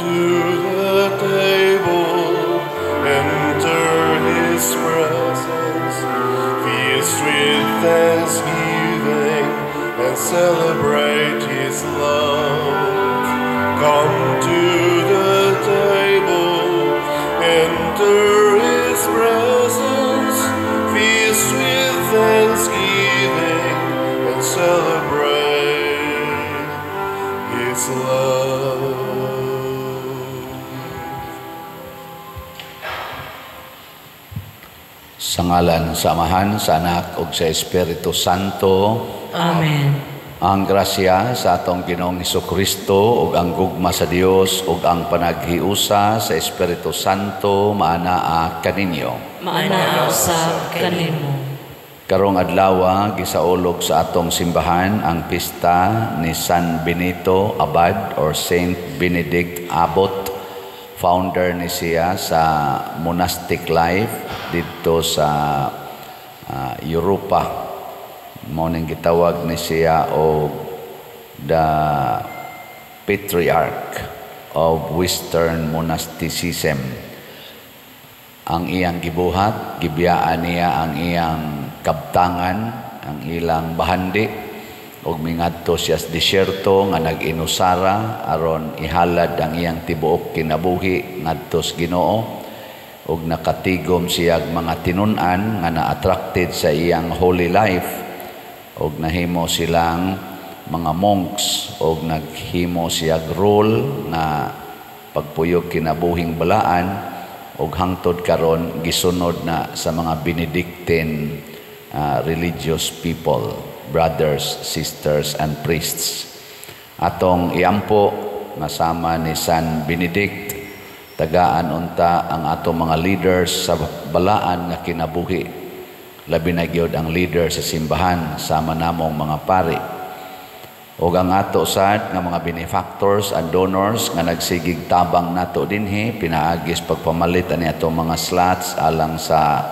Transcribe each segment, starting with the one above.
to the table, enter his presence, feast with thanksgiving, and celebrate his love. Come to the table, enter his presence, feast with thanksgiving, and celebrate his love. Sa ngalan sa Amahan, sa Anak, ug sa Espiritu Santo. Amen. Ang grasya sa atong Ginoong Hesukristo ug ang gugma sa Dios ug ang panaghiusa sa Espiritu Santo maanaa kaninyo. Maanaa usab kanimo. Karong adlaw gisaulog sa atong simbahan ang pista ni San Benito Abad or Saint Benedict Abbot. Founder ni siya sa monastic life dito sa Europa. Morning gitawag ni siya o the Patriarch of Western Monasticism. Ang iyang gibuhat, gibiyaan niya ang iyang kabtangan, ang ilang bahandi, ug mingadto siya sa disyerto nga nag-inusara aron ihalad ang iyang tibuok kinabuhi ngadto sa Ginoo, ug nakatigom siya mga tinun-an nga na-attracted sa iyang holy life, ug nahimo silang mga monks, ug naghimo siya role na pagpuyog kinabuhing balaan, ug hangtod karon gisunod na sa mga Benedictine religious people, brothers, sisters, and priests. Atong iampo nga sama ni San Benedict, tagaan unta ang atong mga leaders sa balaan nga kinabuhi. Labi na gyud ang leader sa simbahan sama namong mga pari. Ug ang ato sad nga mga benefactors and donors nga nagsigig tabang nato dinhi pinaagis pagpamalit ani atong mga slots alang sa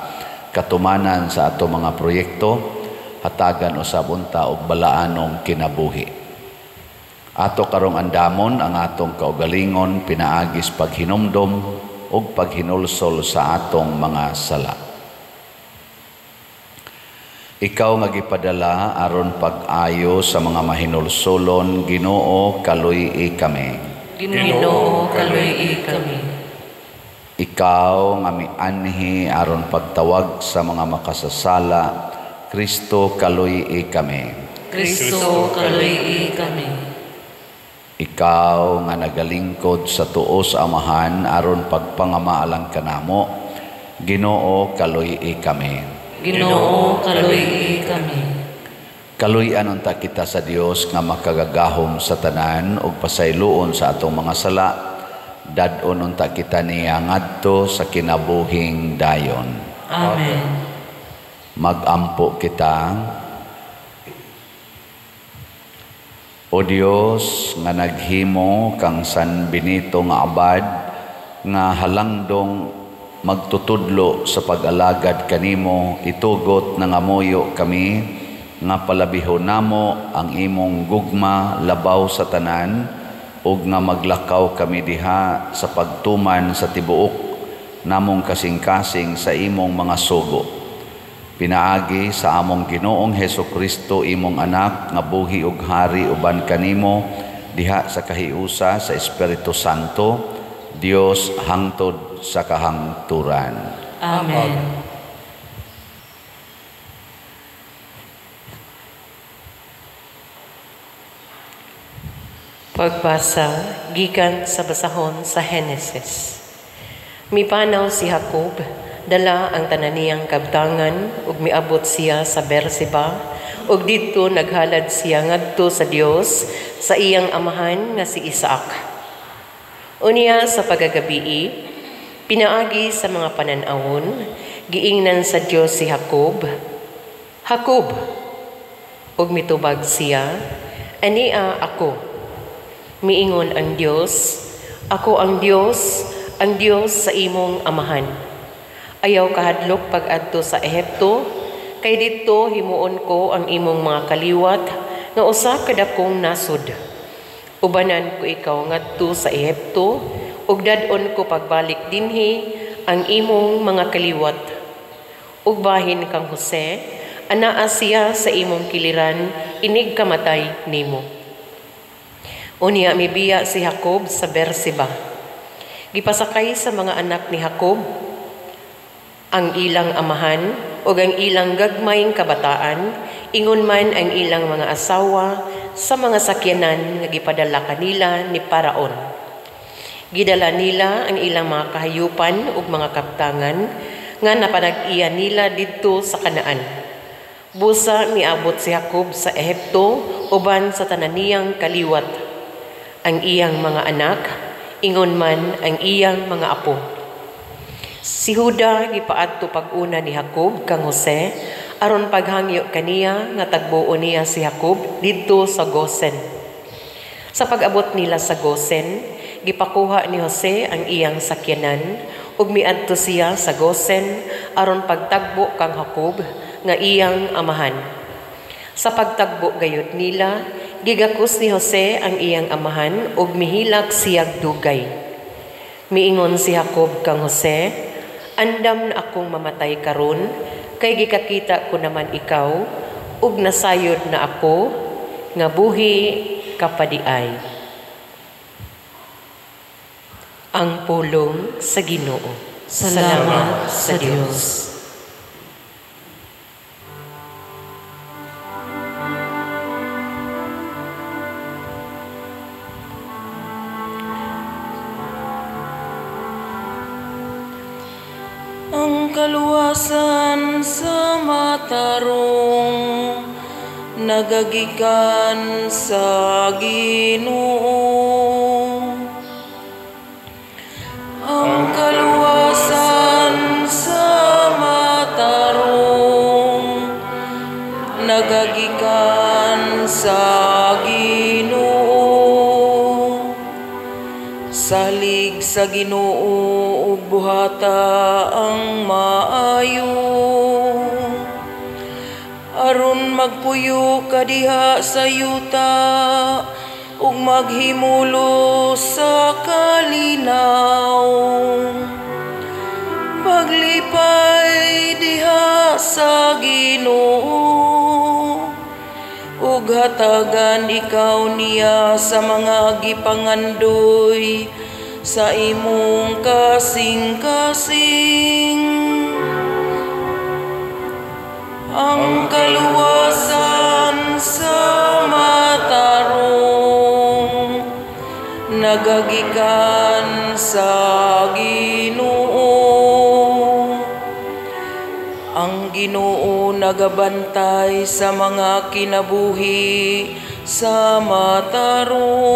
katumanan sa atong mga proyekto, hatagan usab unta og balaanong kinabuhi. Ato karong andamon ang atong kaugalingon pinaagis paghinumdom ug paghinulsol sa atong mga sala. Ikaw nga gipadala aron pag-ayo sa mga mahinulsolon, Ginoo, kaluy-i kami. Ginoo, kaluy-i kami. Ikaw nga mianhi aron pagtawag sa mga makasasala, Kristo, kaluy-i kami. Kristo, kaluy-i kami. Ikaw nga nagalingkod sa tuo sa Amahan aron pagpangamaalang kanamo, Ginoo, kaluy-i kami. Ginoo, kaluy-i kami. Kaluy-an unta kita sa Dios nga makagagahom sa tanan ug pasayloon sa atong mga sala, dadon unta kita niya ngadto sa kinabuhing dayon. Amen. Magampo kita. O Dios nga naghimo kang San Benito nga abad nga halangdong magtutudlo sa pag-alagad kanimo, itugot na ngamuyo kami nga palabihon namo ang imong gugma labaw sa tanan ug nga maglakaw kami diha sa pagtuman sa tibuok namong kasing-kasing sa imong mga sugo. Pinaagi sa among Ginoong Hesukristo imong anak nga buhi ug hari uban kanimo diha sa kahiusa sa Espiritu Santo, Dios hangtod sa kahangturan. Amen. Pagbasa gikan sa basahon sa Henesis. Mipanaw si Jacob, dala ang tananiyang kabtangan ug miabot siya sa Berseba ug didto naghalad siya ngadto sa Dios sa iyang amahan nga si Isaac. Unya sa pagagabii, pinaagi sa mga pananawon, giingnan sa Dios si Jacob, Jacob, ug mitubag siya, ania ako. Miingon ang Dios, ako ang Dios sa imong amahan. Ayaw kahadlok pag-adto sa Ehipto, kay didto himuon ko ang imong mga kaliwat nga usa ka dakong nasod. Ubanan ko ikaw ngadto sa Ehipto, ug dadon ko pagbalik dinhi ang imong mga kaliwat. Ug bahin kang Jose, anaa siya sa imong kiliran, inig kamatay nimo. Unya mibiya si Jacob sa Berseba. Gipasakay sa mga anak ni Jacob ang ilang amahan o ang ilang gagmayng kabataan, ingon man ang ilang mga asawa sa mga sakyanan nga gipadala kanila ni Paraon. Gidala nila ang ilang mga kahayupan ug mga kaptangan nga napanag-iya nila didto sa Kanaan. Busa miabot si Jacob sa Ehipto uban sa tanan niyang kaliwat, ang iyang mga anak, ingon man ang iyang mga apo. Si Juda gipaadto pag-una ni Jacob kang Jose aron paghangyo kaniya nga tagbuon niya si Jacob didto sa Gosen. Sa pag-abot nila sa Gosen, gipakuha ni Jose ang iyang sakyanan ug miadto siya sa Gosen aron pagtagbo kang Jacob nga iyang amahan. Sa pagtagbo gayud nila, gigakos ni Jose ang iyang amahan ug mihilak siyag dugay. Miingon si Jacob kang Jose, andam na akong mamatay karon, kay gikakita ko naman ikaw, ug nasayod na ako, nga buhi kapadiay. Ang pulong sa Ginoo. Salamat sa Dios. Ang kaluwasan sa matarong nagagikan sa Ginoo. Ang kaluwasan sa matarong nagagikan sa Ginoo. Salig sa Ginoo ug buhata ang maayo, aron magpuyo ka diha sa yuta ug maghimulo sa kalinaw. Paglipay diha sa Ginoo ug hatagan ikaw niya sa mga gipangandoy sa imong kasing-kasing. Ang kaluwasan sa matarong nagagikan sa Ginoo. Ang Ginoo nagabantay sa mga kinabuhi sa matarong.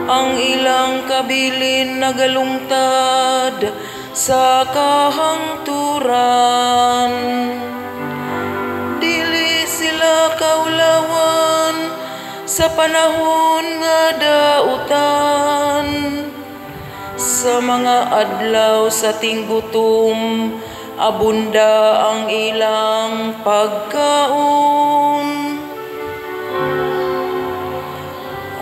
Ang ilang kabilin nagalungtad sa kahangturan. Dili sila kaulawan sa panahon nga dautan. Sa mga adlaw sa tinggutom, abunda ang ilang pagkaon.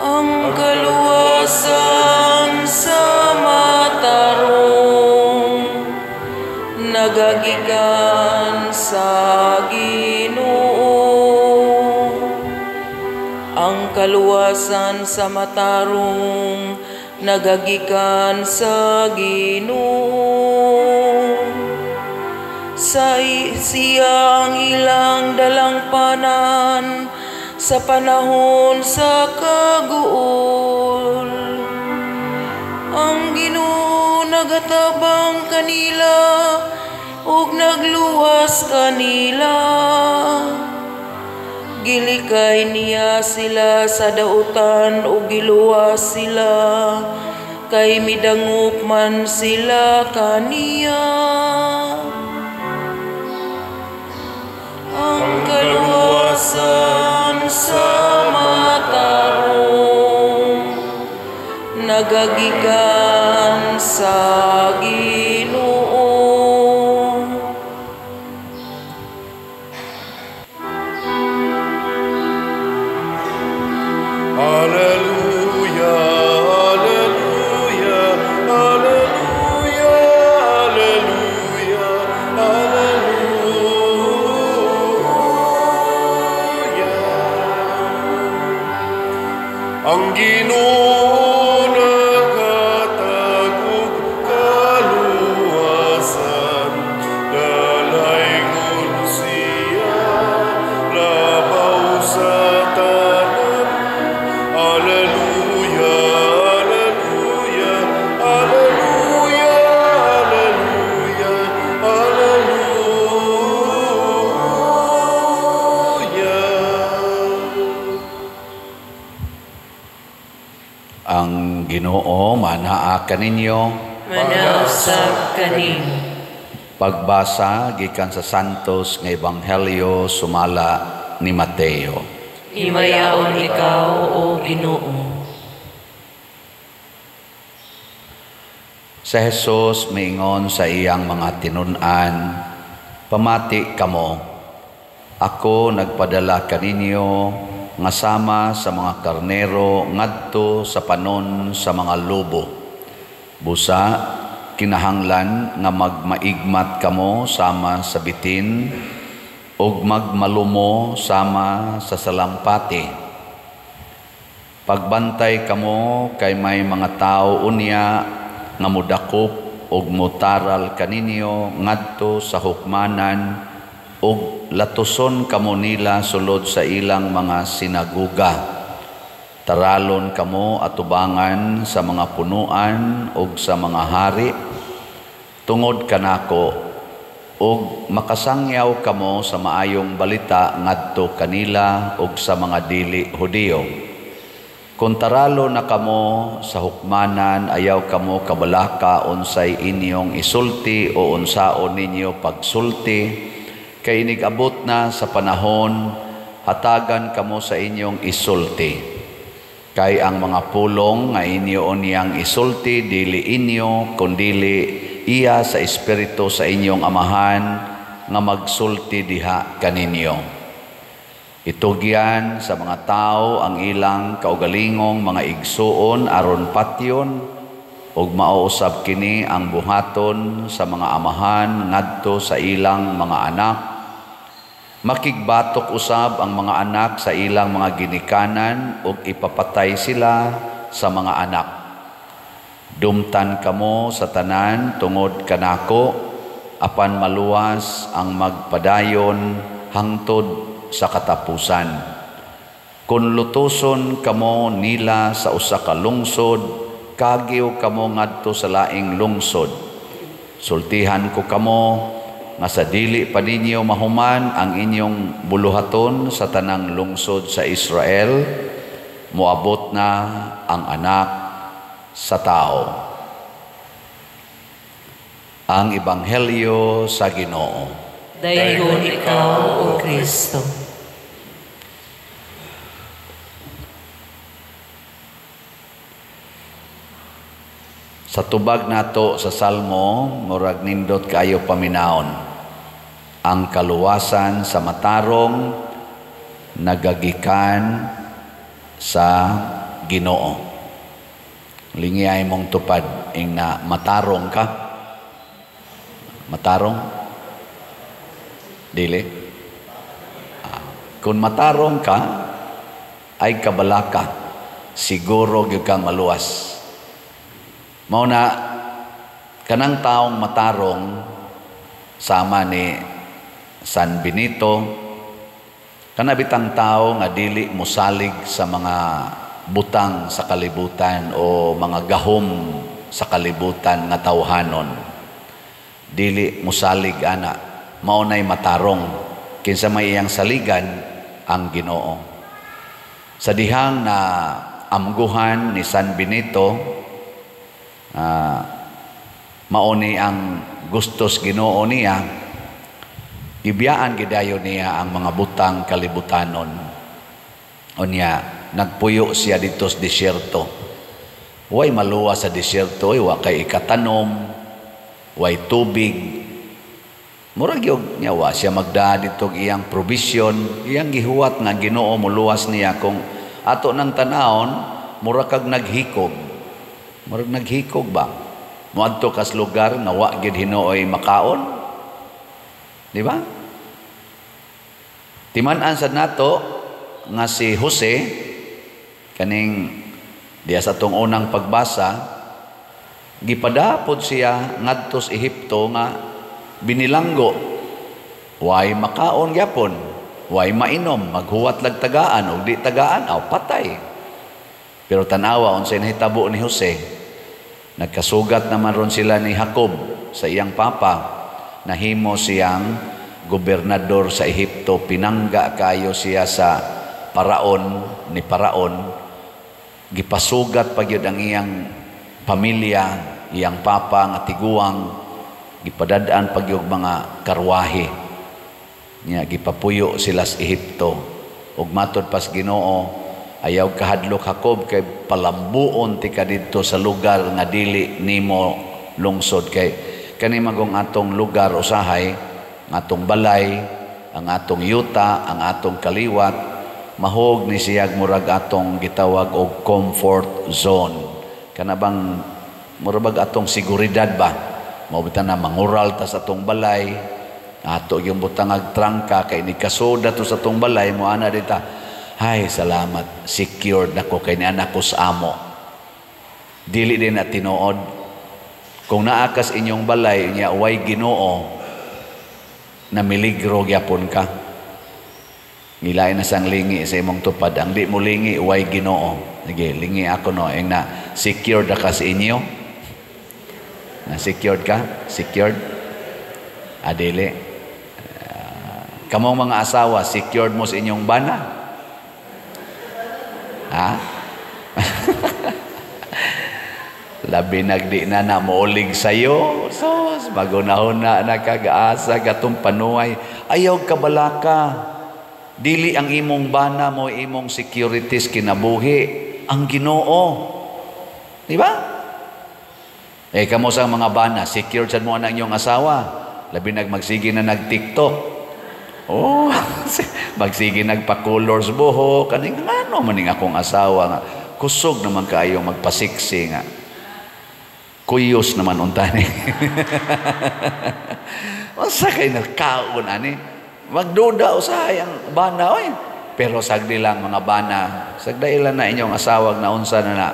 Ang kaluwasan sa matarong nagagikan sa Ginoo. Ang kaluwasan sa matarong nagagikan sa Ginoo. Siya ang ilang dalangpanan sa panahon sa kaguol. Ang Ginoo nagatabang kanila ug nagluwas kanila. Gilikay niya sila sa dautan ug giluwas sila, kay midangup man sila kaniya. Ang kaluwasan sa matarong nagagikan sa Ginoo. Hallelujah, hallelujah. Ginoo manaa kaninyo. Manausab kanimo. Pagbasa gikan sa Santos nga Ebanghelyo sumala ni Mateo. Himayaon ikaw, O Ginoo. Sa Jesus miingon sa iyang mga tinun-an, pamati kamo, ako nagpadala kaninyo nga sama sa mga karnero ngadto sa panon sa mga lobo. Busa, kinahanglan nga magmaigmat kamo sama sa bitin ug magmalumo sama sa salampati. Pagbantay kamo kay may mga tao unya nga mudakop ug mutaral kaninyo ngadto sa hukmanan ug latuson kamo nila sulod sa ilang mga sinaguga. Taralon kamo atubangan sa mga punuan ug sa mga hari tungod kanako ug makasangyaw kamo sa maayong balita ngadto kanila ug sa mga dili Hudiyo. Kung taralo na kamo sa hukmanan, ayaw kamo kabalaka unsay inyong isulti o unsaon ninyo pagsulti, kay inigabot na sa panahon, hatagan kamo sa inyong isulti. Kay ang mga pulong nga inyo niyang isulti, dili inyo, kundili iya sa Espiritu sa inyong amahan, nga magsulti diha kaninyo. Itugyan sa mga tao ang ilang kaugalingong mga igsuon aron patyon ug mauusab kini ang buhaton sa mga amahan ngadto sa ilang mga anak. Makigbatok usab ang mga anak sa ilang mga ginikanan ug ipapatay sila sa mga anak. Dumtan kamo sa tanan tungod kanako apan maluwas ang magpadayon hangtod sa katapusan. Kung lutuson kamo nila sa usa ka lungsod, kagiw kamo ngadto sa laing lungsod. Sultihan ko kamo nga sa dili pa ninyo mahuman ang inyong buluhaton sa tanang lungsod sa Israel, moabot na ang anak sa tao. Ang Ebanghelyo sa Ginoo. Dayon ikaw, O Kristo. Sa tubag nato sa Salmo, murag nindot kayo paminaon. Ang kaluwasan sa matarong nagagikan sa Ginoo. Lingiyay mong tupad ing na matarong ka. Matarong? Dili. Kung matarong ka, ay kabalaka. Siguro gyud kang maluwas. Mao na kanang taong matarong sama ni San Benito, kanabitang tao nga dili mosalig sa mga butang sa kalibutan o mga gahom sa kalibutan nga tawhanon. Dili mosalig ana. Maunay matarong kinsa may iyang saligan ang Ginoo. Sa dihang na amguhan ni San Benito, mauni ang gustos Ginoo niya, ibiyaan gidayo niya ang mga butang kalibutanon. Unya nagpuyo siya dito sa disyerto. Way maluwa sa disyerto, wa kay ikatanom, way tubig. Murag yung nyawa siya magdaan itong iyang provision, iyang gihuwat nga Ginoo muluwas niya kung ato ng tanahon, murag kag naghikog. Murag naghikog ba? Muadto kas lugar na wa gid Hinooy makaon. Di ba? Timan-an sad nato nga si Jose kaning diya sa tong unang pagbasa, gipadapod siya ngadto sa Ehipto nga binilanggo, way makaon gyapon, way mainom, maghuwat lag tagaan o di tagaan, patay. Pero tanawa, unsay nahitabo ni Jose, nagkasugat naman ron sila ni Jacob sa iyang papa, nahimo siyang gobernador sa Ehipto, pinangga kayo siya sa paraon, ni paraon, gipasugat pa gyud ang iyang pamilya, iyang papa nga tiguang, gipadadaan pa gyud mga karwahe. Nya gipapuyo sila sa Ehipto. Ug matud pas Ginoo, ayaw kahadlok Jacob kay palambuon ti ka didto sa lugar nga dili nimo lungsod, kay kani magong atong lugar usahay, ang atong balay, ang atong yuta, ang atong kaliwat, mahog ni siyag murag atong gitawag og comfort zone. Kana bang murag atong seguridad ba? Maubitan na mangural ta sa atong balay, ato yung butangag trangka kay ni kasoda to sa atong balay mo ana dita. Hay, salamat, secured nako kay ni anak ko sa amo. Dili din na tinuod. Kung naakas inyong balay niya way Ginoo, na miligro gyapon ka. Ngilain na sang lingi sa imong tupad. Ang di mo lingi, way Ginoo. Sige, lingi ako no. Yung na secured na ka sa inyo. Na secured ka? Secured? Adili. Kamong mga asawa, secured mo sa inyong bana? Ha? Labi nagdi na na muulig sa'yo. Sos, magunahon na nakagaasa gatong panuay. Ayaw kabalaka. Dili ang imong bana mo, imong securities kinabuhi. Ang Ginoo. Di ba? Kamo sa mga bana, secured sa mo ang inyong asawa. Labi magsige na nag-TikTok. Oh, magsige nagpa-colors buhok. Kaning ano maning akong asawa nga. Kusog naman kayong magpasiksi nga. Kuyos naman untani. Unsa kay nagkaon ani? Magduda usahay ang bana oy. Pero sagdi lang mga bana, sagdailan na inyong asawag na unsa na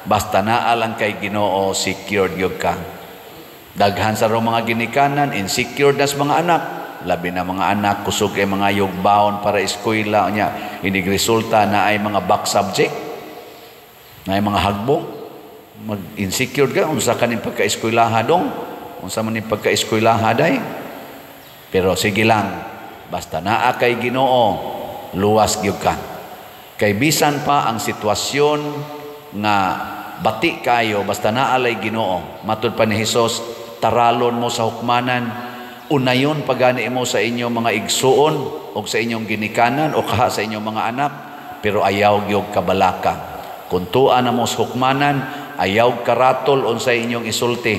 basta naa lang kay Ginoo, secured gyud ka. Daghan sa mga ginikanan, insecure na sa mga anak. Labi na mga anak kusog kay mga yugbaon para eskwela nya, hindi resulta na ay mga back subject. Na ay mga hagbong. Mag-insecure ka, unsa ka ning pagka-eskwelaha dong, unsa man ning pagka-eskwelaha day. Pero sige lang, basta naa kay Ginoo, luwas gyud ka. Kay bisan pa ang sitwasyon nga bati kayo, basta naalay Ginoo. Matud pa ni Hesus, taralon mo sa hukmanan, unayon pagani mo sa inyong mga igsuon o sa inyong ginikanan o kaha sa inyong mga anak, pero ayaw gyud kabalaka. Kung tuan na mo sa hukmanan, ayaw karatol unsay inyong isulti.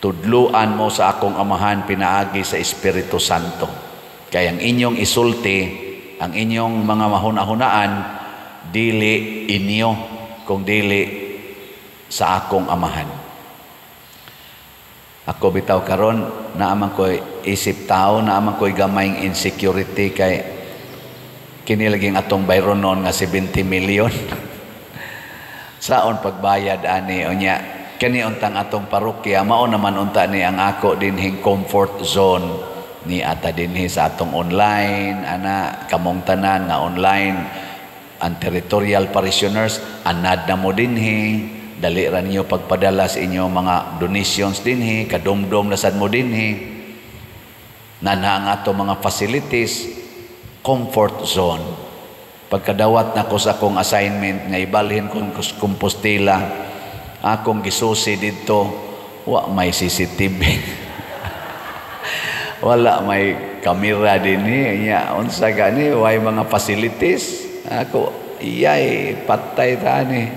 Tudluan mo sa akong amahan pinaagi sa Espiritu Santo. Kaya ang inyong isulti, ang inyong mga mahuna-hunaan, dili inyo, kung dili sa akong amahan. Ako bitaw karon, naaman ko'y isip tao, naaman ko'y gamayng insecurity kay kinilaging atong bayronon nga 70 million. Saon pagbayad ani unya kani untang atong parokya mao naman unta ni ang ako dinhing comfort zone ni ata dinhi sa atong online ana kamong tanan nga online ang territorial parishioners anad na mo dinhi dali ra ninyo pagpadala sa inyo mga donations dinhi kadumdum na sad mo dinhi nana ang ato mga facilities comfort zone. Pagkadawat na ko sa akong assignment nga ibalhin kong Compostela, akong gisusi dito, wa may CCTV. Wala may kamera din niya. Unsa gani, way mga facilities. Ako, iyay, patay tani.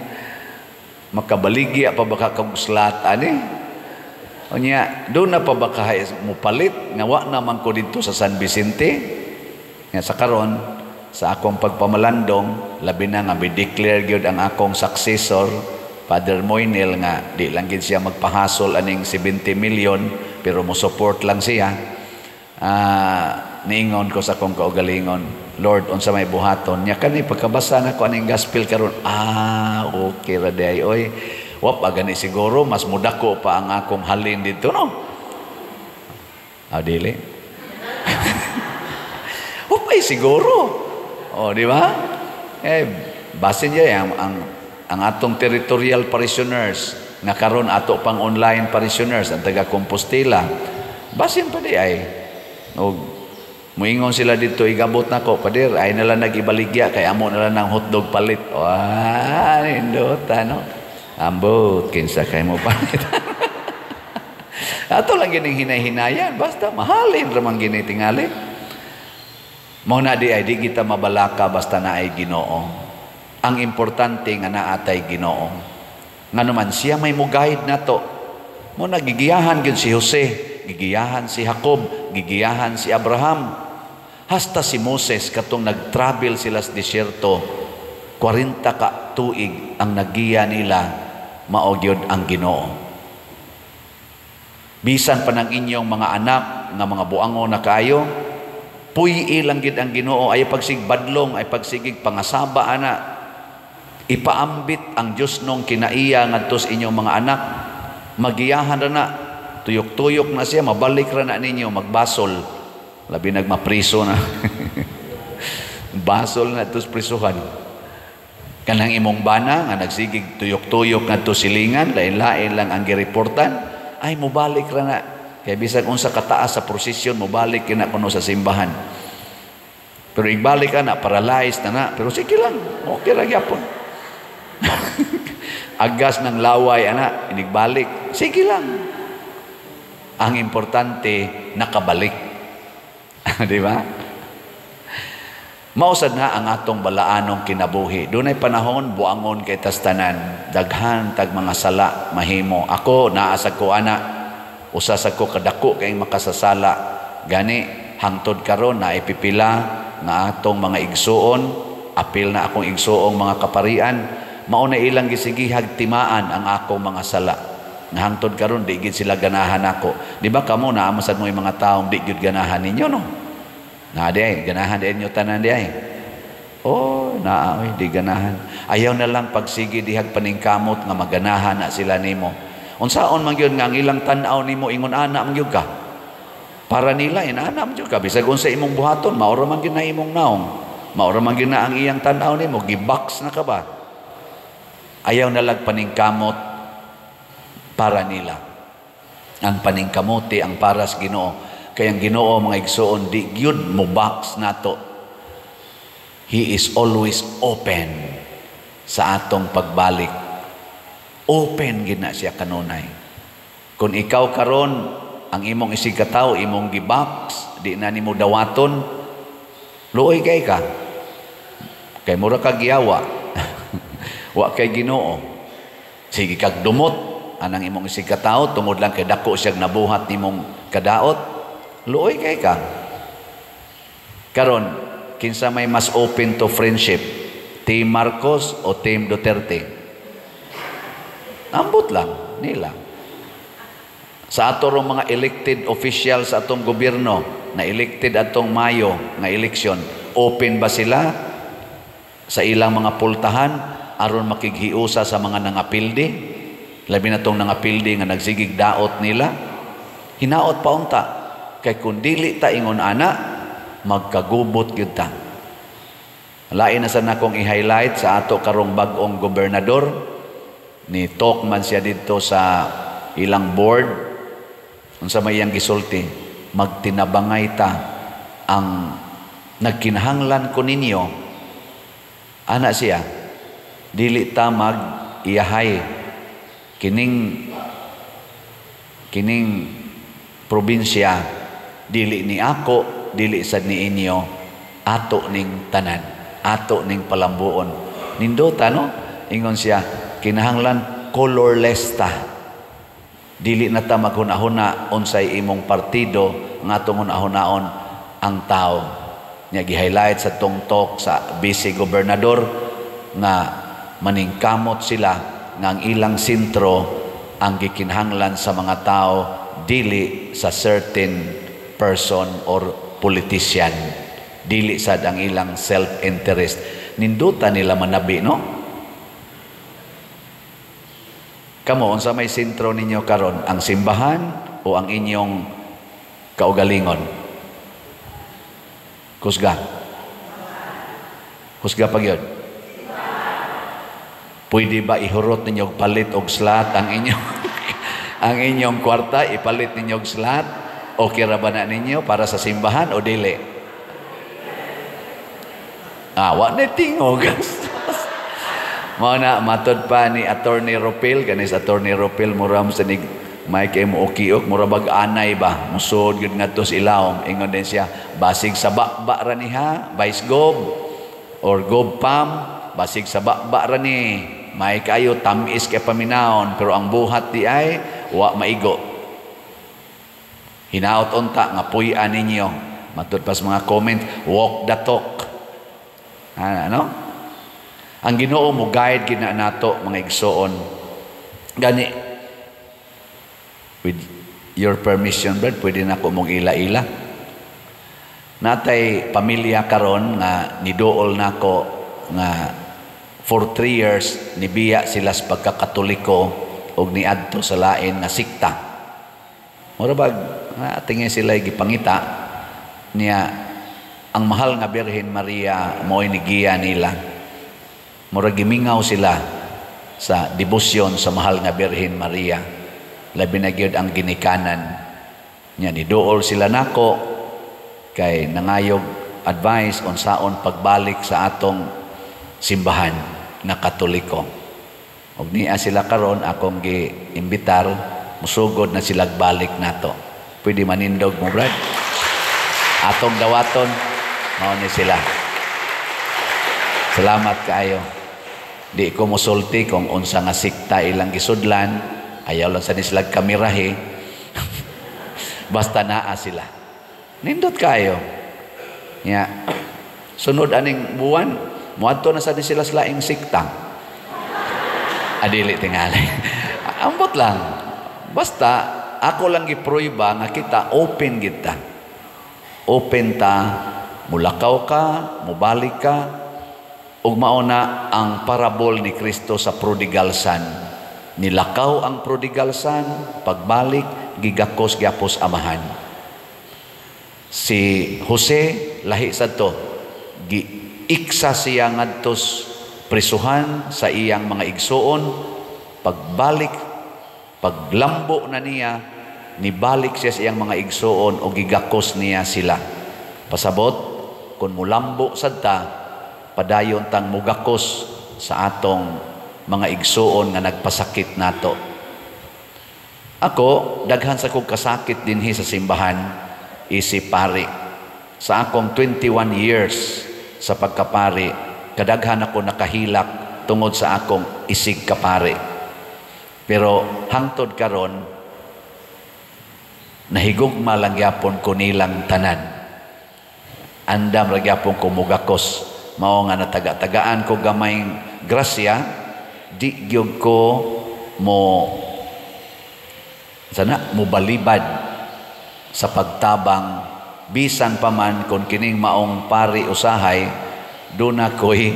Makabaligya pa baka kong slat, ani. Unya, doon na pa baka mo palit, nga wa naman ko dito sa San Vicente. Nga sa karon, sa akong pagpamalandong, labi na nga bi-declare gyud ang akong successor, Father Moynel, nga di lang gid siya magpahasol aning 70 million, pero mo support lang siya. Niingon ko sa akong kaugalingon, Lord, unsa may buhaton nya kani pagkabasa na ko aning gospel karon, okay ra day oy. Wa pa gani siguro mas mudako pa ang akong halin dito, no? Dili. Upay siguro. O, di ba? Basin niya ang atong territorial parishioners nga karon ato pang online parishioners ang taga Compostela. Basin pa di ay. O, Muingon sila dito, igabot na ko, padir, ay nalang nagibaligya, kaya amo nalang ng hotdog palit. Wah, indot, ano? Ambot, kinsa kay mo palit. Ato lang gining hinay-hinayan, basta mahalin ramang ginitingali. Mao na di ay di kita mabalaka basta na ay Ginoo. Ang importante nga naatay Ginoo. Nga naman siya may mugahid nato. Mo nagigiyahan gyud si Jose, gigiyahan si Jacob, gigiyahan si Abraham. Hasta si Moses katong nag-travel sila sa disyerto, 40 ka tuig ang nagiya nila, mao gyud ang Ginoo. Bisan pa ng inyong mga anak nga mga buangon na kaayo, puyi lang gid ang Ginoo, ay pagsigbadlong, ay pagsigig pangasaba ana. Ipaambit ang Dios nung kinaiya ngadto sa inyong mga anak. Magiyahan ra na, tuyok-tuyok na siya, mabalik ra na ninyo, magbasol. Labi nagmapriso na. Basol na ito sa prisuhan. Kanang imong bana, nga nagsigig tuyok-tuyok na ito silingan, lain-lain lang ang gireportan, ay mubalik ra na. Kaya bisag unsa kataas sa prosesyon, mubalik na kuno sa simbahan. Pero igbalik ka na, paralyzed na. Pero sige lang, okay lang yapon. Agas ng laway, inigbalik. Sige lang. Ang importante, nakabalik. Di ba? Mausad na ang atong balaanong kinabuhi. Doon ay panahon, buangon kay tastanan, daghan tag mga sala, mahimo. Ako, naasag ko usasag ko kadako kay makasasala. Gani, hangtod karon na ipipila nga atong mga igsuon, apil na akong igsuong mga kaparian, mauna ilang gisigihag timaan ang akong mga sala. Nga hangtod karon di gid sila ganahan ako. Di ba kamo naamasad mo yung mga taong di gid ganahan ninyo, no? Na di ay, ganahan din nyo tanan di ay. Oh, naaoy, di ganahan. Ayaw na lang pagsigi dihag paningkamot nga maganahan na sila nimo. Unsaon man gyud nga ang ilang tan-aw nimo ingon ana man gyud ka. Para nila inana man gyud ka bisag unsa imong buhaton, maura man gyud na imong naong. Maura man gyud na ang iyang tan-aw nimo, gibox na ka ba? Ayaw na lang paningkamot para nila. Ang paningkamote ang para sa Ginoo. Kaya ang Ginoo mga igsoon, di gyud mo box nato. He is always open sa atong pagbalik. Open gid na siya kanunay. Kung ikaw karon ang imong isigkataw, imong gibox, di na nimo dawaton, luoy kay ka. Kay mura ka giyawa. Wa kay Ginoo. Sige kag dumot anang imong isigkataw tungod lang kay dako siya nabuhat nimong kadaot. Luoy kay ka. Karon, kinsa may mas open to friendship? Team Marcos o Team Duterte? Ambot lang nila. Sa ato rong mga elected officials sa atong gobyerno, na elected atong Mayo nga eleksyon, open ba sila sa ilang mga pultahan aron makighiusa sa mga nangapildi? Labi na tong nangapildi nga nagsigig daot nila. Hinaot pa unta. Kay kung dili ta ingon ana, magkagubot gyud ta. Lain na sa nakong i-highlight sa ato karong bag-ong gobernador, ni talk man siya dito sa ilang board, unsa may iyang gisulti, magtinabangay ta ang nagkinahanglan ko ninyo, ana siya, dili ta mag-iyahay kining probinsya, dili ni ako, dili sad ni inyo, ato ning tanan, ato ning palambuon. Nindota, no? Ingon siya, kinahanglan colorless ta. Dili na ta maghuna-huna unsay imong partido, nga atong hunahon ang tao. Nya gi-highlight sa tungtok sa vice gobernador nga maningkamot sila nga ang ilang sentro ang gikinahanglan sa mga tao, dili sa certain person or politician, dili sad ang ilang self-interest. Ninduta nila manabi, no? Kamo, unsa may sentro ninyo karon? Ang simbahan o ang inyong kaugalingon? Kusga. Kusga pa gyud. Pwede ba ihurot ninyo palit og slot ang inyong ang inyong kwarta, ipalit ninyo og slot? Okay ra ba na ninyo para sa simbahan o dili? Wa na tingog. Mao na matod pa ni Attorney Ropil, kanis Attorney Ropil muram sa nig may kay mo ukiok mura bag anay ba musod gyud ngadto sa ilawom. Ingon din siya basig sa bakba ra niha, vice gob or gob pam, basig sa bakba ra ni may kayo tamis kay paminaon pero ang buhat di ay wa maigo. Hinaot unta nga puy-an ninyo. Matod pas mga comment, walk the talk. Ano? Ang Ginoo mo guide gina nato mga igsoon. Gani with your permission, Brad, pwede na ko mong ila-ila. Natay pamilya karon nga niduol nako nga for 3 years nibiya sila sa pagkakatoliko og niadto sa lain nga sikta. Mura bag tingin sila gipangita niya ang mahal nga Birhen Maria mo'y nigiya nila. Mura gimingaw sila sa debosyon sa mahal nga Birhen Maria. Labi na gyud ang ginikanan niya niduol sila nako kay nangayog advice on saon pagbalik sa atong simbahan na Katoliko. Og niya sila karon akong giimbitar musugod na sila balik nato. Pwede manindog mo, Brad? Atong dawaton mao ni sila. Salamat kaayo. Di ko musulti kung unsa nga sikta ilang gisudlan, ayaw lang sa nislag kamirahe. Basta naa sila. Nindot kayo. Ya. Sunod aning buwan, muadto na sa sila sa laing sikta. Adili tingali. Ambot lang. Basta ako lang gipruiba nga kita open kita. Open ta, mulakaw ka, mubalik ka, ug mauna ang parabol ni Kristo sa prodigal son. Nilakaw ang prodigal son, pagbalik gigakos gyapos amahan. Si Jose lahi sadto, giiksa siya ngadtos prisuhan sa iyang mga igsoon. Pagbalik, paglambo na niya, nibalik siya sa iyang mga igsoon o gigakos niya sila. Pasabot kun mulambo sadta padayon tang mugakos sa atong mga igsoon nga nagpasakit nato. Ako, daghan sa kong kasakit dinhi sa simbahan, isip pari. Sa akong 21 years sa pagkapari, kadaghan ako nakahilak tungod sa akong isig kapari. Pero hangtod karon, nahigugma lang gyapon ko nilang tanan. Andam ra gyapon ko mugakos. Mao nga nataga-tagaan ko gamayng grasya, di gyud ko balibad sa pagtabang bisan pa man kung kining maong pari usahay duna ko'y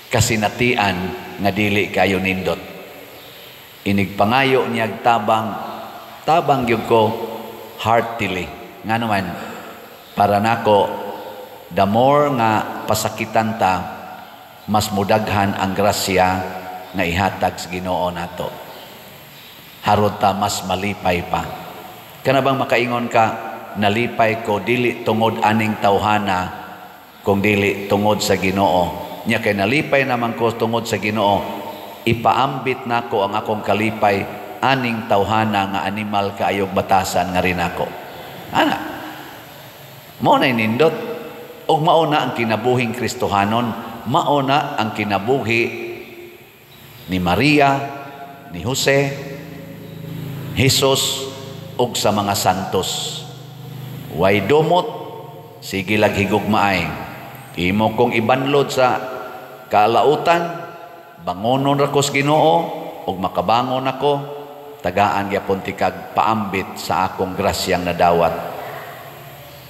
kasinatian nga dili kayo nindot. Inig pangayo niyag tabang gyud ko heartily. Nga naman para nako the more nga pasakitan ta, mas mudaghan ang grasya nga ihatag sa Ginoo nato. Harod ta mas malipay pa. Kana bang makaingon ka, nalipay ko dili tungod aning tawhana, kung dili tungod sa Ginoo. Nya kay nalipay naman ko tungod sa Ginoo, ipaambit nako ang akong kalipay aning tawhana nga animal kaayog batasan nga rin ako. Ana, mo na nindot. O mauna ang kinabuhing Kristohanon, mauna ang kinabuhi ni Maria, ni Jose, Jesus, ug sa mga santos. Way dumot, sige lag higugmaay. Imo kong ibanlod sa kalautan, bangonon ra ko sa Ginoo, ug makabangon ako, tagaan gyapon ti kag paambit sa akong grasyang nadawat.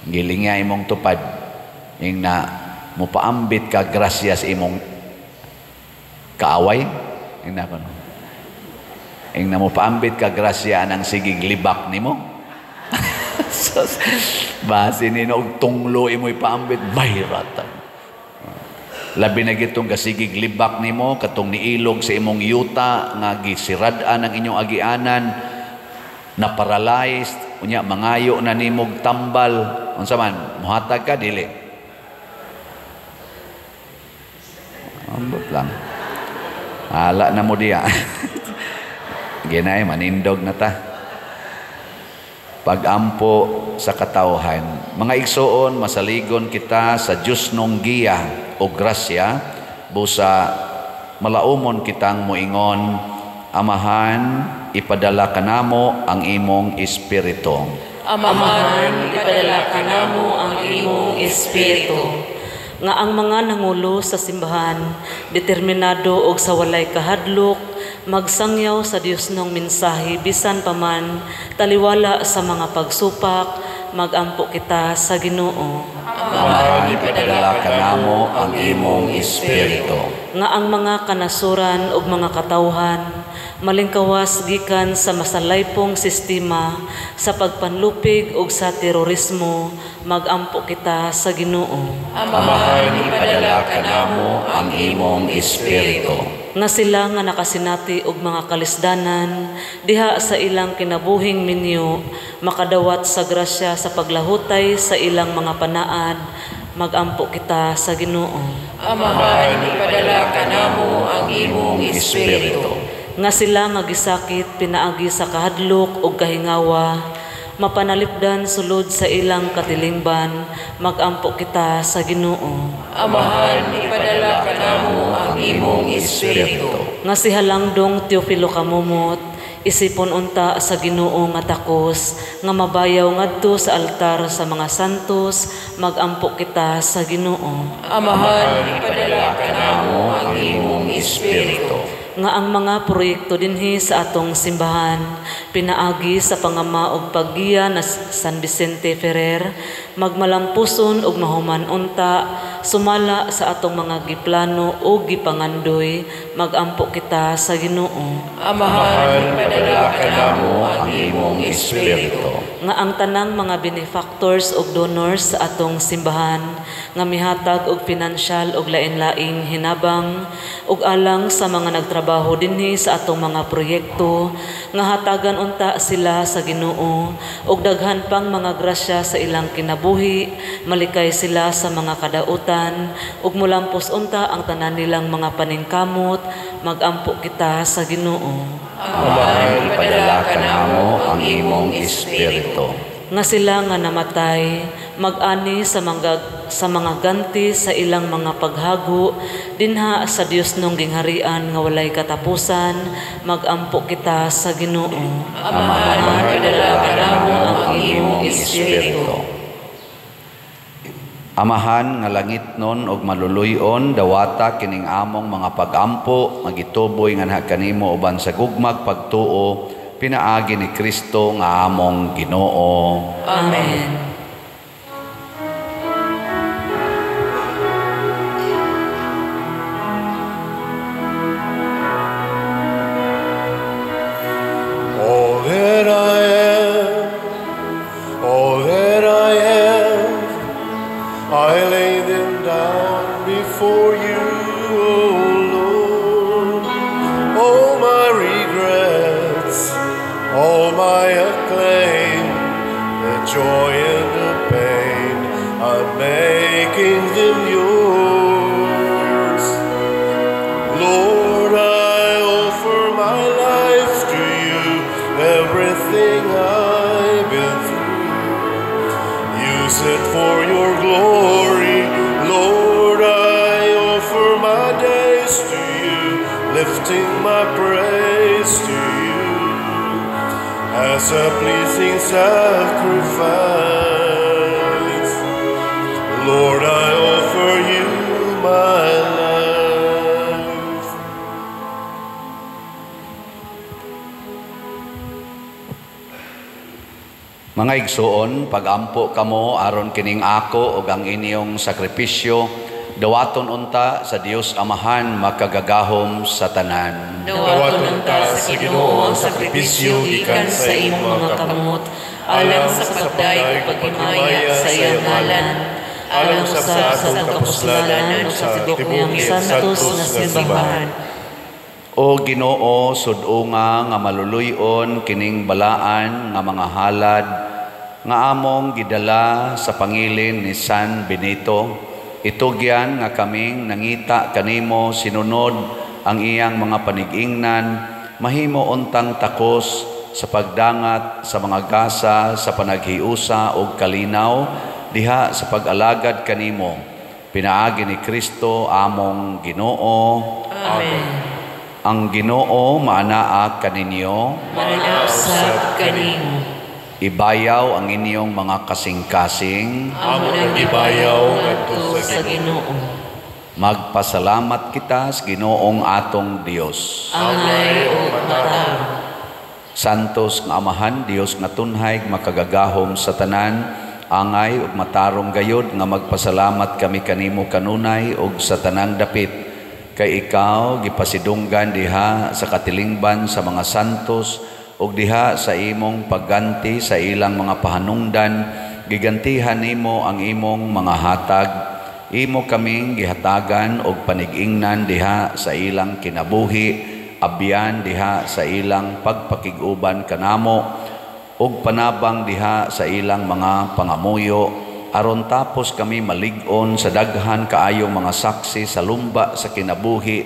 Gilinga imong tupad. Ing na mupaambit ka grasya sa imong kaaway. Ing na kono. Ing na mupaambit ka grasya anang sigig libak nimo. Basi nino og tunglo imo ipaambit bayratan. Labi na gitong kasigig libak nimo katong niilog sa imong yuta nga gisirad-an ang inyong agianan na paralyzed unya mangayo na nimog tambal unsa man muhatag ka dili. Ambot lang. Ala na mo diya. Ginay, manindog na ta. Pagampo sa katawhan. Mga igsoon, masaligon kita sa Diyos nung giya o grasya, busa malaumon kitang muingon, Amahan, ipadala ka namo ang imong espiritu. Amahan, ipadala ka namo ang imong espiritu. Nga ang mga nangulo sa simbahan, determinado og sa walay kahadlok, magsangyaw sa Dios nung mensahe bisan pa man taliwala sa mga pagsupak, magampo kita sa Ginoo. Amahan, ipadala ka namo ang imong espiritu. Nga ang mga kanasuran ug mga katawhan malingkawas gikan sa masalaypong sistema sa pagpanlupig ug sa terorismo, magampo kita sa Ginoo. Amahan, ipadala ka namo ang imong espiritu. Nga sila nga nakasinati og mga kalisdanan diha sa ilang kinabuhing minyo, makadawat sa grasya sa paglahutay sa ilang mga panaad, magampo kita sa Ginoo. Amahan, ipadala ka namo ang imong espiritu. Nga sila nga gisakit pinaagi sa kahadlok ug kahingawa, mapanalipdan sulod sa ilang katilingban, magampo kita sa Ginoo. Amahan, ipadala ka namo ang imong espiritu. Nga si Halangdong Teofilo Kamumot, isipon unta sa Ginoo nga takos, nga mabayaw ngadto sa altar sa mga santos, magampo kita sa Ginoo. Amahan, ipadala ka namo ang imong espiritu. Nga ang mga proyekto dinhi sa atong simbahan, pinaagi sa pangama ug paggiya na San Vicente Ferrer, magmalampuson ug mahuman unta, sumala sa atong mga giplano o gipangandoy, magampo kita sa Ginoo. Amahan, ipadala ka namo ang imong espiritu. Nga ang tanang mga benefactors ug donors sa atong simbahan, nga mihatag og pinansyal ug lain-laing hinabang ug alang sa mga nagtrabaho dinhi sa atong mga proyekto, nga hatagan unta sila sa Ginoo ug daghan pang mga grasya sa ilang kinabuhi, malikay sila sa mga kadautan ug mulampos unta ang tanan nilang mga paningkamot, magampo kita sa Ginoo. Amahan, ipadala ka namo ang imong espiritu. Nga sila nga namatay, mag-ani sa mga ganti sa ilang mga paghago, dinha sa Dios nung gingharian nga walay katapusan, magampo kita sa Ginoo. Amahan, ipadala ka namo ang imong espiritu. Amahan nga langit nun og maluluyon, dawata kining among mga pagampo, magituboy nga kanimo uban sa gugmag pagtuo, pinaagi ni Kristo nga among Ginoo. Amen. All that I am, all that I have, I lay them down before you, O Lord. All my regrets, all my acclaim, the joy and the pain, I'm making them yours. Lord, I offer my life to you, everything I've been through. Use it for your glory. Lord, I offer my days to you, lifting my praise to you as a pleasing sacrifice. Lord, I offer you my life. Mga igsoon, pagampo kamo aron kining ako ug ang inyong sakripisyo, dawaton unta sa Dios Amahan makagagahom sa tanan. Dawaton unta sa Ginoo ang sakripisyo gikan sa imong mga kamot, alang sa pagdaig ug paghimaya sa iyang ngalan, alang sa kapuslanan ug sa tibok niyang santos nga simbahan. O Ginoo, sud-unga nga maluluyon kining balaan nga mga halad nga among gidala sa pangilin ni San Benito, itugyan nga kaming nangita kanimo sinunod ang iyang mga panigingnan, mahimo untang takos sa pagdangat sa mga gasa sa panaghiusa o kalinaw diha sa pag-alagad kanimo. Pinaagi ni Kristo among Ginoo. Amen. Ang Ginoo maanaa kaninyo. Manausab kanimo. Ibayaw ang inyong mga kasing-kasing. Amo nang ibayaw ngadto sa Ginoo. Magpasalamat kita sa Ginoong atong Dios. Angay ug matarong. Santos nga Amahan, Dios nga tunhay makagagahom sa tanan, angay ug matarong gayod nga magpasalamat kami kanimo kanunay ug sa tanang dapit. Kay ikaw gipasidunggan diha sa katilingban sa mga santos ug diha sa imong pagganti sa ilang mga pahanungdan, gigantihan nimo ang imong mga hatag. Imo kaming gihatagan og panigingnan diha sa ilang kinabuhi, abyan diha sa ilang pagpakiguban kanamo ug panabang diha sa ilang mga pangamuyo, aron tapos kami malig-on sa daghan kaayong mga saksi sa lumba sa kinabuhi.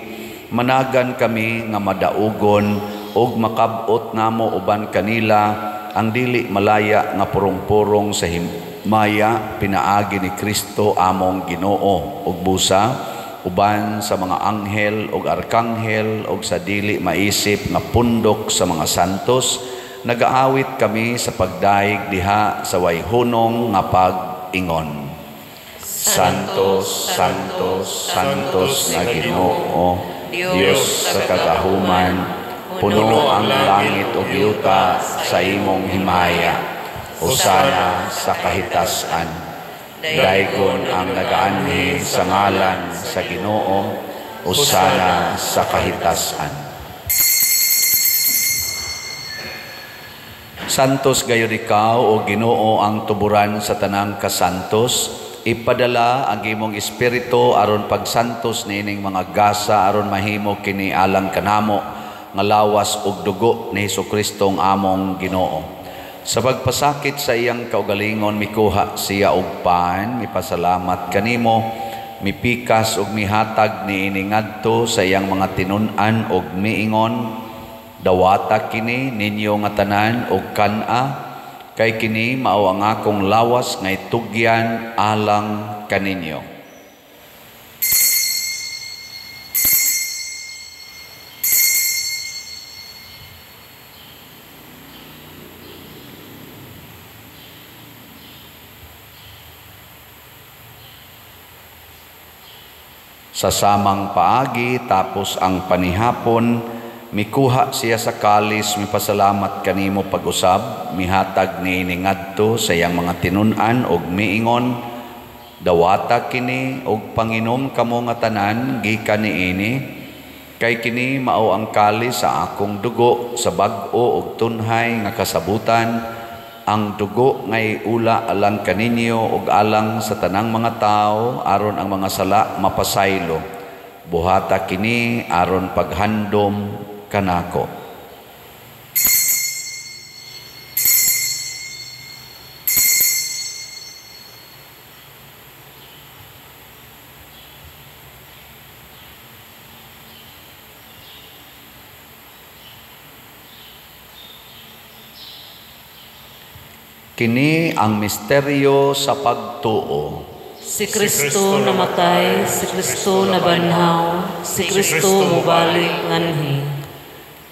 Managan kami nga madaugon ug makab-ot namo uban kanila ang dili malaya nga purong-purong sa himaya pinaagi ni Kristo among Ginoo ug busa uban sa mga anghel ug arkanghel ug sa dili maisip nga pundok sa mga santos. Nagaawit kami sa pagdaig diha sa wayhunong nga pag-ingon. Santos, Santos, Santos na Ginoo, Dios sa kagahuman, puno ang langit ug yuta sa imong himaya. Hosana sa kahitasan. Daygon ang nagaanhi sa ngalan sa Ginoo. Hosana sa kahitasan. Santos gayud ikaw o Ginoo ang tuburan sa tanang kasantos. Ipadala ang imong espiritu aron pagsantos niining mga gasa aron mahimo kini alang kanamo nga lawas ug dugo ni Hesukristo ang among Ginoo. Sa pagpasakit sa iyang kaugalingon mikuha siya og pan, mipasalamat kanimo, mipikas ug mihatag niini ngadto sa iyang mga tinun-an ug miingon, dawata kini ninyo nga tanan ug kana, kay kini mao ang akong lawas nga itugyan alang kaninyo. Sa samang paagi tapos ang panihapon, mikuha siya sa kalis, mipasalamat kanimo pag-usab, mihatag niini ngadto sa iyang mga tinun-an og miingon, dawata kini og panginom kamo nga tanan gikan niini, kay kini mao ang kalis sa akong dugo sa bag-o ug tunhay nga kasabutan, ang dugo ngay ula alang kaninyo ug alang sa tanang mga tao aron ang mga sala mapasaylo. Buhata kini aron paghandom kanako. Kini ang misteryo sa pagtuo. Si Kristo namatay, si Kristo nabanhaw, si Kristo mubalik nganhi.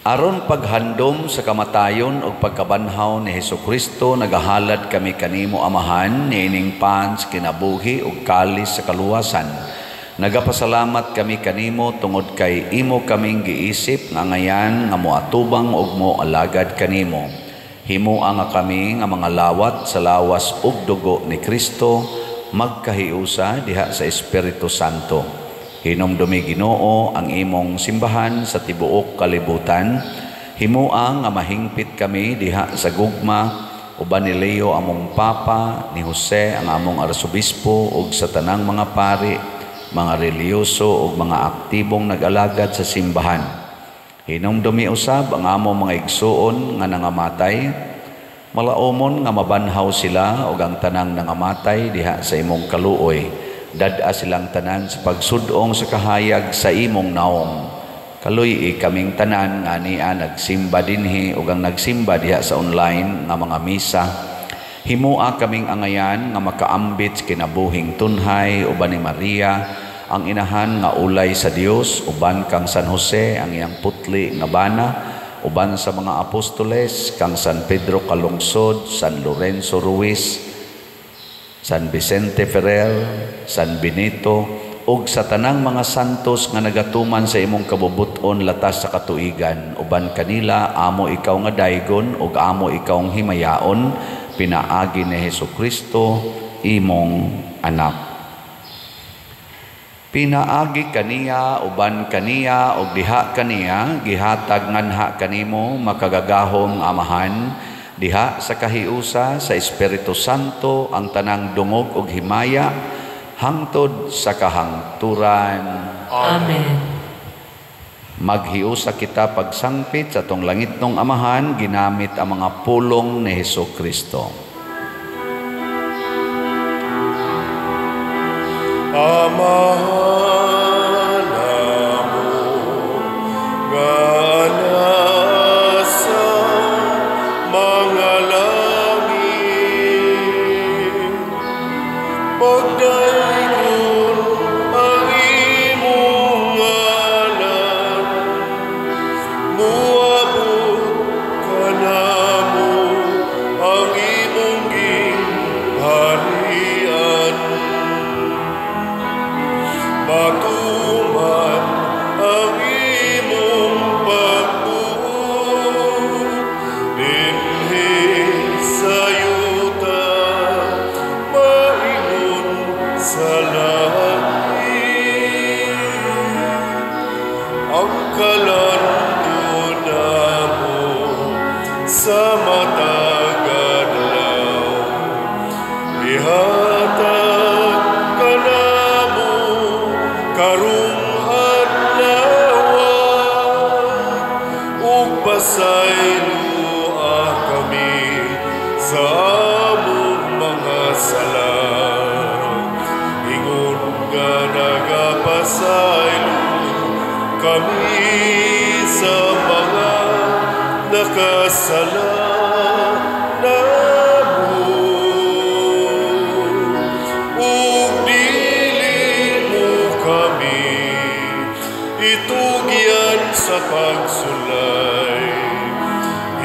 Aron paghandom sa kamatayon o pagkabanhaw ni Hesukristo, nagahalad kami kanimo Amahan, niining pan sa kinabuhi o kalis sa kaluwasan. Nagapasalamat kami kanimo tungod kay imo kaming giisip nga ngayan nga moatubang og moalagad kanimo. Himua nga kami nga mga lawat sa lawas ug dugo ni Kristo, magkahiusa diha sa Espiritu Santo. Hinumdumi Ginoo ang imong simbahan sa tibuok kalibutan. Himuang nga mahingpit kami diha sa gugma, uban ni Leo among Papa, ni Jose ang among Arsobispo, ug sa tanang mga pari, mga reliyoso ug mga aktibong nag-alagad sa simbahan. Hinumdumi usab ang among mga igsuon nga nangamatay. Malaumon nga mabanhaw sila ug ang tanang nangamatay diha sa imong kaluoy. dad-a silang tanan sa pagsudong sa kahayag sa imong naong. Kaluy kaming tanan nga niya nagsimba dinhi ug ang nagsimba diha sa online nga mga misa. Himua kaming angayan nga makaambit kinabuhing tunhay uban ni Maria, ang inahan nga ulay sa Dios, uban kang San Jose ang iyang putli nga bana, uban sa mga apostoles kang San Pedro Calungsod, San Lorenzo Ruiz, San Vicente Ferrer, San Benito, ug sa tanang mga santos nga nagatuman sa imong kabubuton latas sa katuigan, uban kanila amo ikaw nga daygon ug amo ikaw ang himayaon, pinaagi ni Hesukristo imong anak. Pinaagi kaniya, uban kaniya, o diha kaniya, gihatag nganha kanimo, makagagahong amahan, diha sa kahiusa, sa Espiritu Santo, ang tanang dungog ug himaya, hangtod sa kahangturan. Amen. Maghiusa kita pagsangpit sa tong langit nung amahan, ginamit ang mga pulong ni Hesukristo. Amahan mo gana sa mga langit, pagdayon ang imong ngalan, muabot ka namo ang imong gingharian. Matuman ang imong pagbuot dinhi sa yuta, maingon sa langit. Ang kalanton namo sa matag adlaw, ihatag ka namo karong adlaw, ug pasaylua kami sa among mga sala. Ingon nga nagapasaylo kami sa mga nakasala namo, ug dili mo kami itugyan sa pagsulay,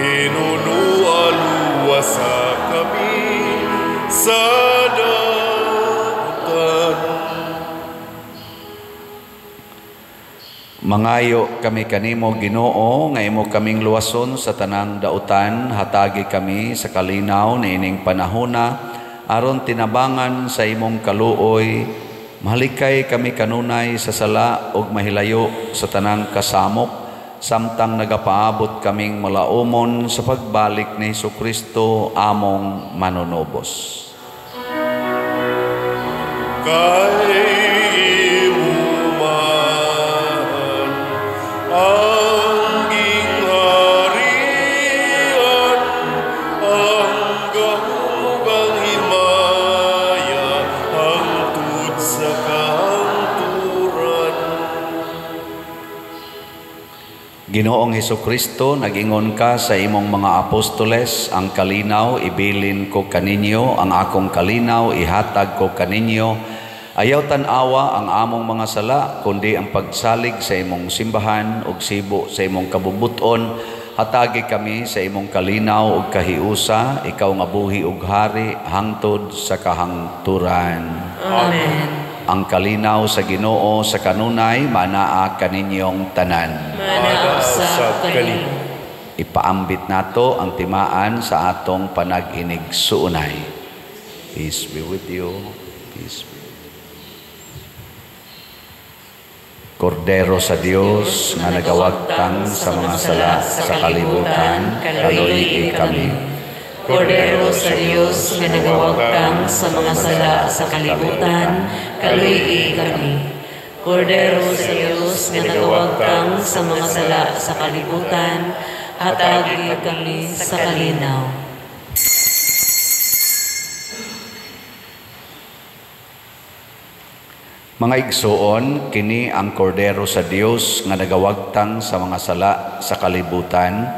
hinunualuwasa kami sa daotan. Mangayo kami kanimo Ginoo nga imo kaming luwason sa tanang dautan, hatagi kami sa kalinaw na ining panahona aron tinabangan sa imong kaluoy, mahalikay kami kanunay sa sala ug mahilayo sa tanang kasamok, samtang nagapaabot kaming malaumon sa pagbalik ni Hesukristo among manunobos. Kay ang gingharian, ang gahugang himaya, hangtod sa kahangturan. Ginoong Hesukristo, nagingon ka sa imong mga apostoles, ang kalinaw ibilin ko kaninyo, ang akong kalinaw ihatag ko kaninyo. Ayaw tan-awa ang among mga sala, kundi ang pagsalig sa imong simbahan ug sibo sa imong kabubuton. Hatagi kami sa imong kalinaw ug kahiusa, ikaw nga buhi ug hari, hangtod sa kahangturan. Amen. Ang kalinaw sa Ginoo sa kanunay, manaa kaninyong tanan. Manaa sa kanino. Ipaambit nato ang timaan sa atong panag-inig suunay. Peace be with you. Peace be. Kordero sa Dios nga nagawagtang sa mga sala sa kalibutan, kaluy kami. Kordero sa Dios nga nagawagtang sa mga sala sa kalibutan, kaluy kami. Kordero sa Dios nga nagawagtang sa mga sala sa kalibutan, hatagi kami sa kalinaw. Mga igsoon, kini ang kordero sa Dios nga nagawagtang sa mga sala sa kalibutan.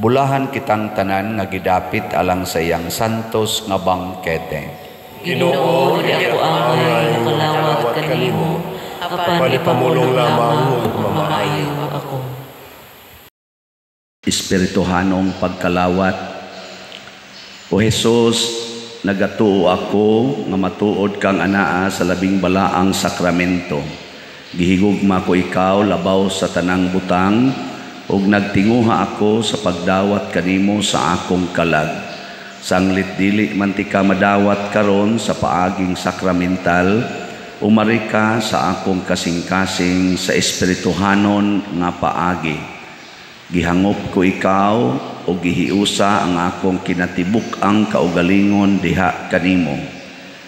Bulahan kitang tanan nga gidapit alang sa iyang santos nga bangkete. Ginoo, di ako angay nakalawat kanimo, apan ipamulong lamang ug mamaayo ako. Espirituhanong pagkalawat. O Jesus, nagatuo ako nga matuod kang anaa sa labing balaang sakramento. Gihigugma ko ikaw labaw sa tanang butang ug nagtinguha ako sa pagdawat kanimo sa akong kalag. Sanglit dili man ti ka madawat karon sa paaging sakramental, umari ka sa akong kasing-kasing sa espirituhanon nga paagi. Gihangop ko ikaw o gihiusa ang akong kinatibuk-ang kaugalingon diha kanimo.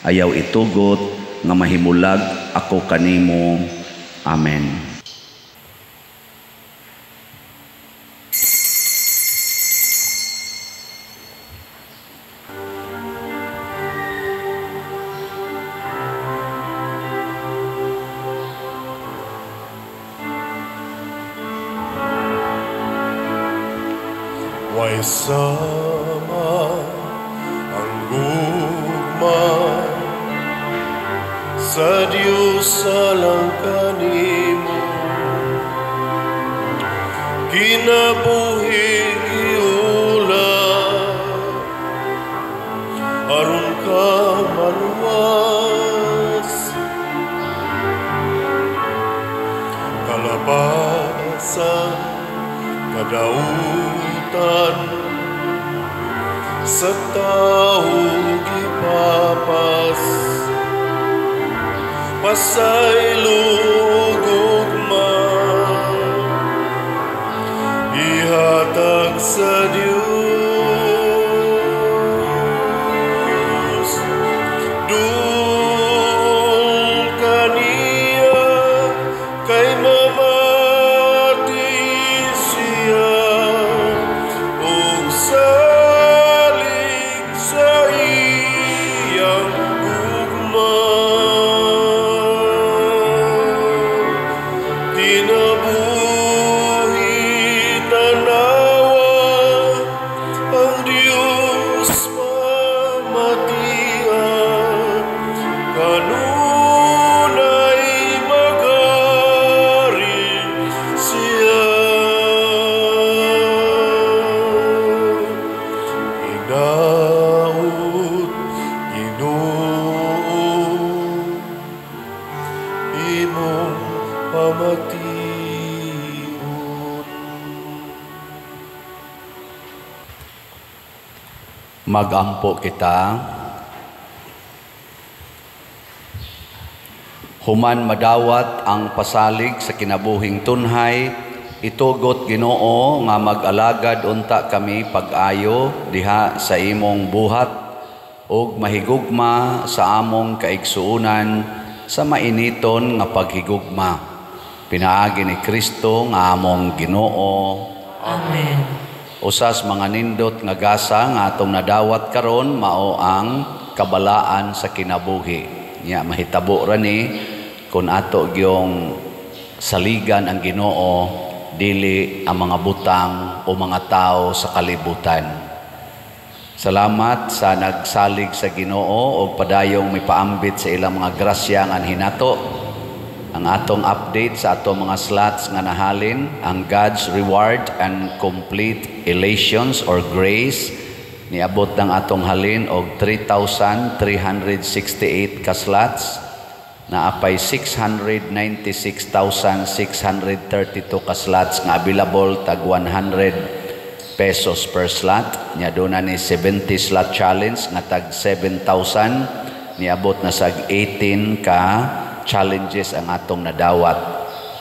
Ayaw itugot nga mahimulag ako kanimo. Amen. Way sama ang gugma sa Diyos alang kanimo, kinabuhi giula aron ka maluwas, kalabasan kadautan sa tao gipapas, pasaylo gugma ihatag sa Diyos. Dul kaniya kay mamati siya ug salig sa iyang gugma. Kinabuhi tanawa ang Diyos pamatian, kanunay magari siya. Inaut Ginoo imong pamatian. Magampo kita. Human madawat ang pasalig sa kinabuhing tunhay, itugot Ginoo nga mag-alagad unta kami pag-ayo diha sa imong buhat ug mahigugma sa among kaigsuunan sa mainiton nga paghigugma. Pinaagi ni Kristo nga among Ginoo. Amen. Usas mga nindot nga gasa nga atong nadawat karon mao ang kabalaan sa kinabuhi. Nya mahitabo ra ni kun ato gyung saligan ang Ginoo dili ang mga butang o mga tao sa kalibutan. Salamat sa nagsalig sa Ginoo o padayong may paambit sa ilang mga grasya nga hinato. Ang atong update sa atong mga slots nga nahalin, ang God's Reward and Complete Elations or Grace, niabot ng atong halin og 3,368 ka slots, na apay 696,632 ka slots nga available tag 100 pesos per slot. Nya doon na ni 70 slot challenge nga tag 7,000, niabot na sag 18 ka challenges ang atong nadawat.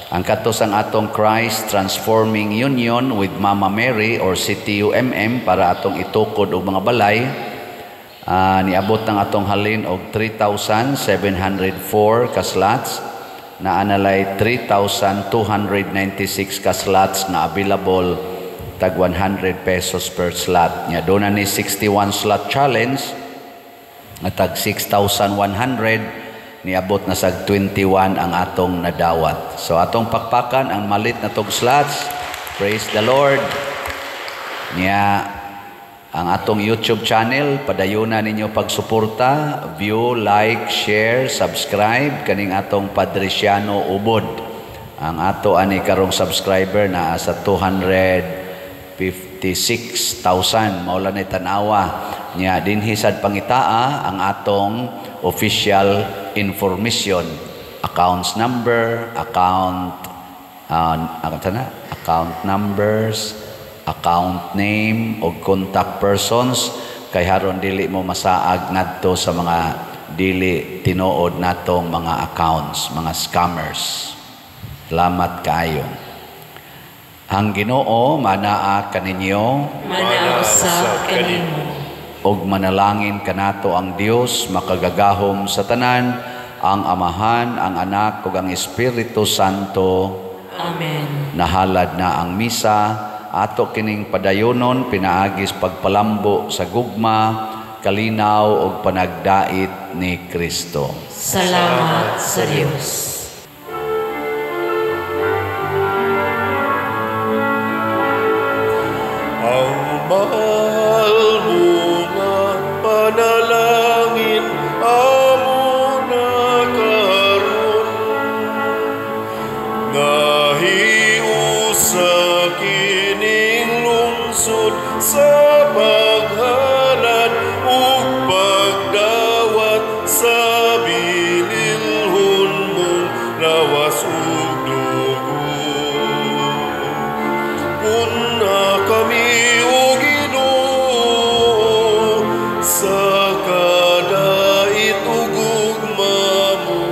Ang katos ang atong Christ Transforming Union with Mama Mary or CTUMM para atong itukod og mga balay, niabot ng atong halin og 3,704 ka slots, na analay 3,296 ka slots na available tag 100 pesos per slot. Nya doon na ni 61 slot challenge na tag 6,100, niabot na sa 21 ang atong nadawat. So atong pakpakan ang malit na tog slots. Praise the Lord. Niya ang atong YouTube channel, padayunan ninyo pagsuporta, view, like, share, subscribe kaning atong Padresiano Ubod. Ang ato ani karong subscriber na sa 256,000 maula ni tanawa niya dinhi sad pangitaa ang atong official information, accounts number, account numbers, account name o contact persons kay haron dili mo masaag ngadto sa mga dili tinuod natong mga accounts, mga scammers. Salamat kaayo. Ang Ginoo manaa kaninyo, Manaa sa kanimo. og manalangin kanato ang Dios makagagahom sa tanan, ang Amahan, ang Anak ug ang Espiritu Santo. Amen. Nahalad na ang misa, ato kining padayonon pinaagis pagpalambo sa gugma, kalinaw ug panagdait ni Kristo. Salamat sa Dios. Ang mahal mo nga panalangin amo na karon nahiusa kining lungsod sa paghalad ug pagdawat sa bililhon mong lawas ug dugo. Una kami o Ginoo sa kadait ug ugma mo,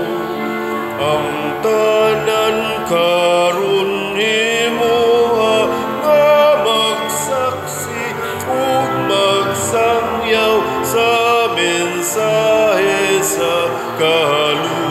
ang tanan karon himuha nga magsaksi ug magsangyaw sa mensahe sa kahalugan.